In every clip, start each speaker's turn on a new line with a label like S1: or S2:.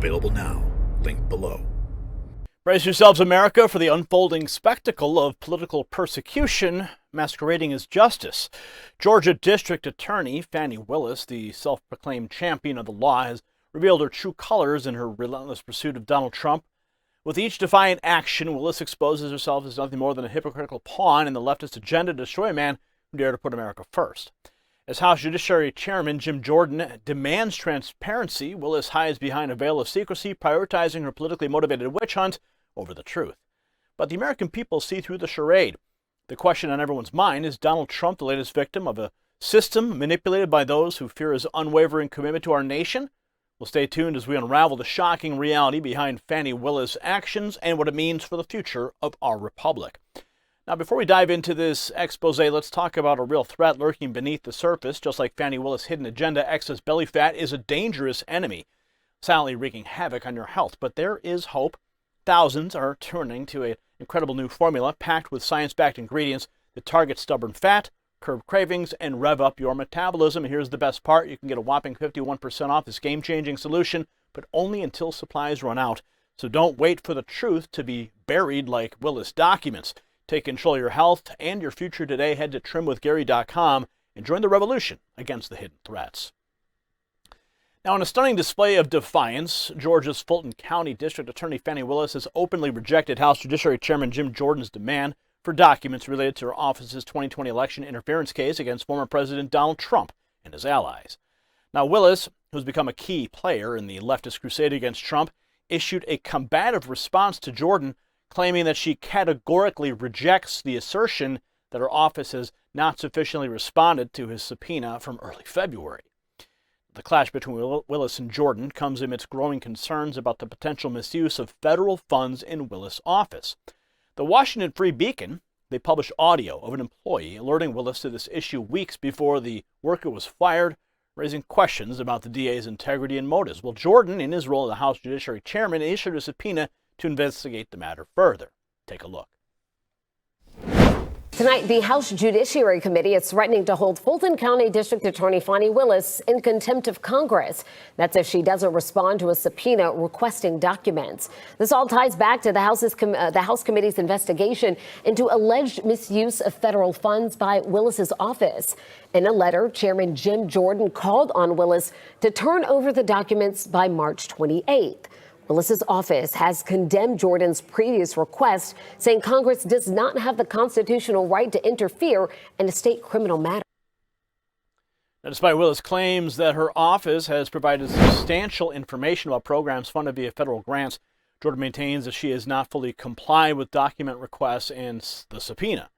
S1: Available now. Link below.
S2: Brace yourselves, America, for the unfolding spectacle of political persecution masquerading as justice. Georgia District Attorney Fani Willis, the self-proclaimed champion of the law, has revealed her true colors in her relentless pursuit of Donald Trump. With each defiant action, Willis exposes herself as nothing more than a hypocritical pawn in the leftist agenda to destroy a man who dared to put America first. As House Judiciary Chairman Jim Jordan demands transparency, Willis hides behind a veil of secrecy, prioritizing her politically motivated witch hunt over the truth. But the American people see through the charade. The question on everyone's mind, is Donald Trump the latest victim of a system manipulated by those who fear his unwavering commitment to our nation? Well, stay tuned as we unravel the shocking reality behind Fani Willis' actions and what it means for the future of our republic. Now, before we dive into this expose, let's talk about a real threat lurking beneath the surface. Just like Fani Willis' hidden agenda, excess belly fat is a dangerous enemy, silently wreaking havoc on your health. But there is hope. Thousands are turning to an incredible new formula packed with science-backed ingredients that target stubborn fat, curb cravings, and rev up your metabolism. And here's the best part. You can get a whopping 51% off this game-changing solution, but only until supplies run out. So don't wait for the truth to be buried like Willis documents. Take control of your health and your future today. Head to trimwithgary.com and join the revolution against the hidden threats. Now, in a stunning display of defiance, Georgia's Fulton County District Attorney Fani Willis has openly rejected House Judiciary Chairman Jim Jordan's demand for documents related to her office's 2020 election interference case against former President Donald Trump and his allies. Now, Willis, who's become a key player in the leftist crusade against Trump, issued a combative response to Jordan, claiming that she categorically rejects the assertion that her office has not sufficiently responded to his subpoena from early February. The clash between Willis and Jordan comes amidst growing concerns about the potential misuse of federal funds in Willis' office. The Washington Free Beacon, they published audio of an employee alerting Willis to this issue weeks before the worker was fired, raising questions about the DA's integrity and motives. Well, Jordan, in his role as the House Judiciary Chairman, issued a subpoena to investigate the matter further. Take a look.
S3: Tonight, the House Judiciary Committee is threatening to hold Fulton County District Attorney Fani Willis in contempt of Congress. That's if she doesn't respond to a subpoena requesting documents. This all ties back to the House Committee's investigation into alleged misuse of federal funds by Willis's office. In a letter, Chairman Jim Jordan called on Willis to turn over the documents by March 28th. Willis's office has condemned Jordan's previous request, saying Congress does not have the constitutional right to interfere in a state criminal matter.
S2: Now, despite Willis' claims that her office has provided substantial information about programs funded via federal grants, Jordan maintains that she has not fully complied with document requests and the subpoena.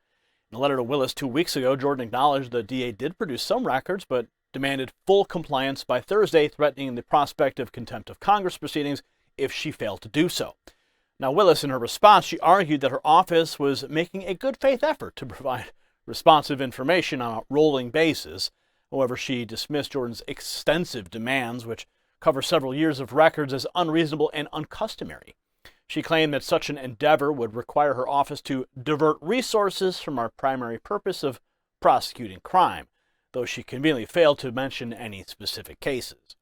S2: In a letter to Willis 2 weeks ago, Jordan acknowledged the DA did produce some records, but demanded full compliance by Thursday, threatening the prospect of contempt of Congress proceedings if she failed to do so. Now, Willis, in her response, she argued that her office was making a good faith effort to provide responsive information on a rolling basis. However, she dismissed Jordan's extensive demands, which cover several years of records, as unreasonable and uncustomary. She claimed that such an endeavor would require her office to divert resources from our primary purpose of prosecuting crime, though she conveniently failed to mention any specific cases.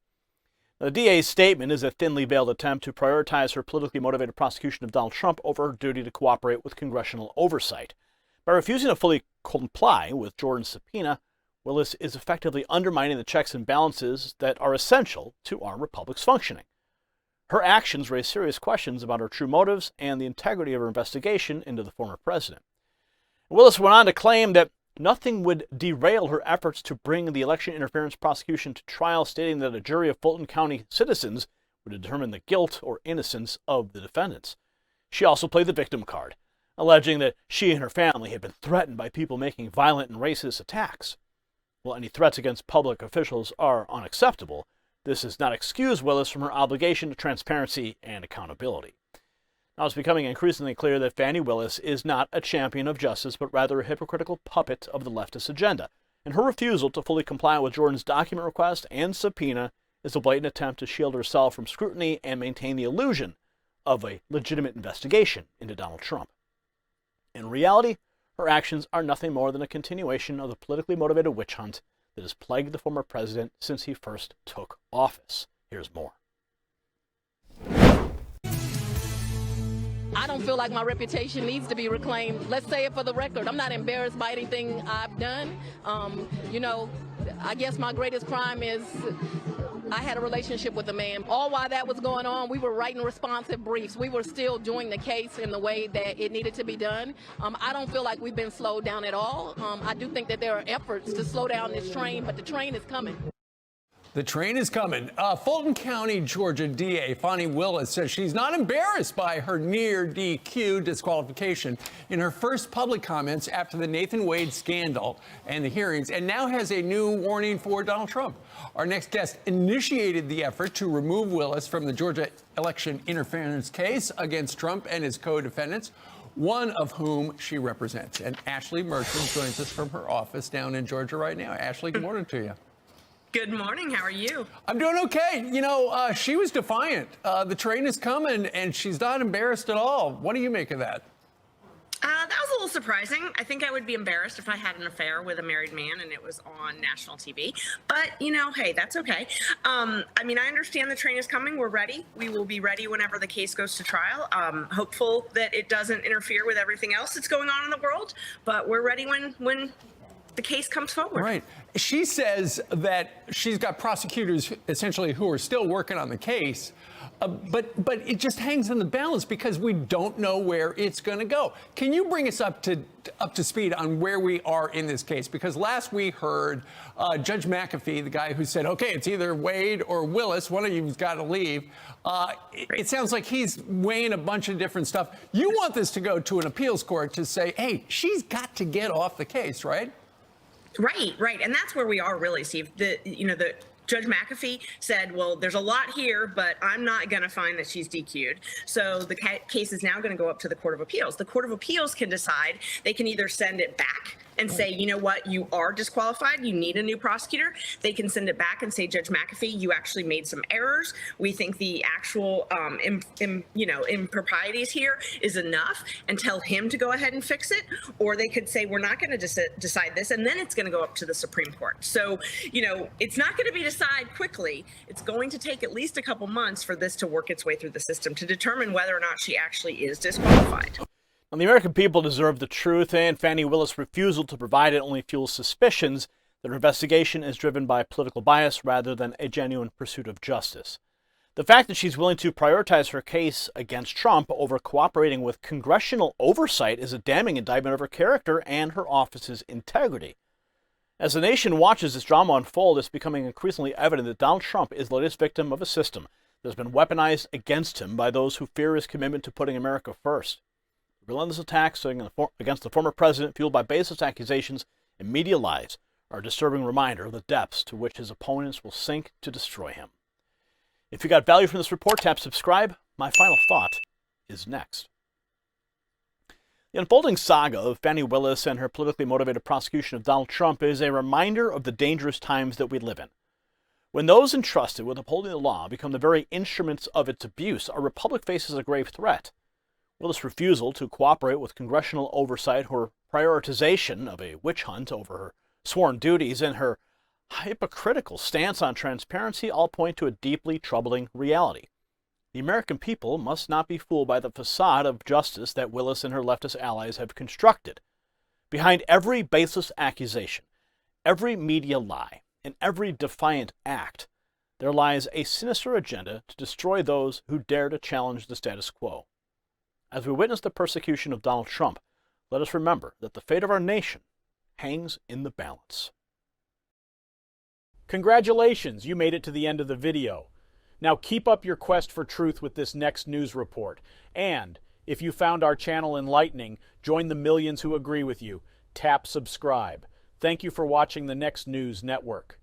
S2: The DA's statement is a thinly veiled attempt to prioritize her politically motivated prosecution of Donald Trump over her duty to cooperate with congressional oversight. By refusing to fully comply with Jordan's subpoena, Willis is effectively undermining the checks and balances that are essential to our republic's functioning. Her actions raise serious questions about her true motives and the integrity of her investigation into the former president. Willis went on to claim that nothing would derail her efforts to bring the election interference prosecution to trial, stating that a jury of Fulton County citizens would determine the guilt or innocence of the defendants. She also played the victim card, alleging that she and her family had been threatened by people making violent and racist attacks. While any threats against public officials are unacceptable, this does not excuse Willis from her obligation to transparency and accountability. Now, it's becoming increasingly clear that Fani Willis is not a champion of justice, but rather a hypocritical puppet of the leftist agenda. And her refusal to fully comply with Jordan's document request and subpoena is a blatant attempt to shield herself from scrutiny and maintain the illusion of a legitimate investigation into Donald Trump. In reality, her actions are nothing more than a continuation of the politically motivated witch hunt that has plagued the former president since he first took office. Here's more.
S4: I don't feel like my reputation needs to be reclaimed. Let's say it for the record. I'm not embarrassed by anything I've done. You know, I guess my greatest crime is I had a relationship with a man. All while that was going on, we were writing responsive briefs. We were still doing the case in the way that it needed to be done. I don't feel like we've been slowed down at all. I do think that there are efforts to slow down this train, but the train is coming.
S5: The train is coming. Fulton County, Georgia DA Fani Willis says she's not embarrassed by her near DQ disqualification in her first public comments after the Nathan Wade scandal and the hearings, and now has a new warning for Donald Trump. Our next guest initiated the effort to remove Willis from the Georgia election interference case against Trump and his co-defendants, one of whom she represents. And Ashley Merchant joins us from her office down in Georgia right now. Ashley, good morning to you.
S6: Good morning. How are you?
S5: I'm doing okay. You know, she was defiant. The train is coming, and she's not embarrassed at all. What do you make of that?
S6: That was a little surprising. I think I would be embarrassed if I had an affair with a married man and it was on national TV. But, you know, hey, that's okay. I mean, I understand the train is coming. We're ready. We will be ready whenever the case goes to trial. Hopeful that it doesn't interfere with everything else that's going on in the world. But we're ready when the case comes forward.
S5: Right. She says that she's got prosecutors essentially who are still working on the case, but it just hangs in the balance because we don't know where it's going to go. Can you bring us up to speed on where we are in this case? Because last we heard Judge McAfee, the guy who said, okay, it's either Wade or Willis, one of you's got to leave. It sounds like he's weighing a bunch of different stuff. You want this to go to an appeals court to say, hey, she's got to get off the case, right?
S6: Right. And that's where we are really, Steve. The Judge McAfee said, well, there's a lot here, but I'm not going to find that she's DQ'd. So the case is now going to go up to the Court of Appeals. The Court of Appeals can decide. They can either send it back and say, you know what, you are disqualified. You need a new prosecutor. They can send it back and say, Judge McAfee, you actually made some errors. We think the actual improprieties here is enough, and tell him to go ahead and fix it. Or they could say, we're not going to decide this, and then it's going to go up to the Supreme Court. So, you know, it's not going to be decided quickly. It's going to take at least a couple months for this to work its way through the system to determine whether or not she actually is disqualified.
S2: Now, the American people deserve the truth, and Fani Willis' refusal to provide it only fuels suspicions that her investigation is driven by political bias rather than a genuine pursuit of justice. The fact that she's willing to prioritize her case against Trump over cooperating with congressional oversight is a damning indictment of her character and her office's integrity. As the nation watches this drama unfold, it's becoming increasingly evident that Donald Trump is the latest victim of a system that has been weaponized against him by those who fear his commitment to putting America first. Relentless attacks against the former president, fueled by baseless accusations and media lies, are a disturbing reminder of the depths to which his opponents will sink to destroy him. If you got value from this report, tap subscribe. My final thought is next. The unfolding saga of Fani Willis and her politically motivated prosecution of Donald Trump is a reminder of the dangerous times that we live in. When those entrusted with upholding the law become the very instruments of its abuse, our republic faces a grave threat. Willis' refusal to cooperate with congressional oversight, her prioritization of a witch hunt over her sworn duties, and her hypocritical stance on transparency all point to a deeply troubling reality. The American people must not be fooled by the facade of justice that Willis and her leftist allies have constructed. Behind every baseless accusation, every media lie, and every defiant act, there lies a sinister agenda to destroy those who dare to challenge the status quo. As we witness the persecution of Donald Trump, let us remember that the fate of our nation hangs in the balance.
S7: Congratulations, you made it to the end of the video. Now keep up your quest for truth with this next news report. And if you found our channel enlightening, join the millions who agree with you. Tap subscribe. Thank you for watching the Next News Network.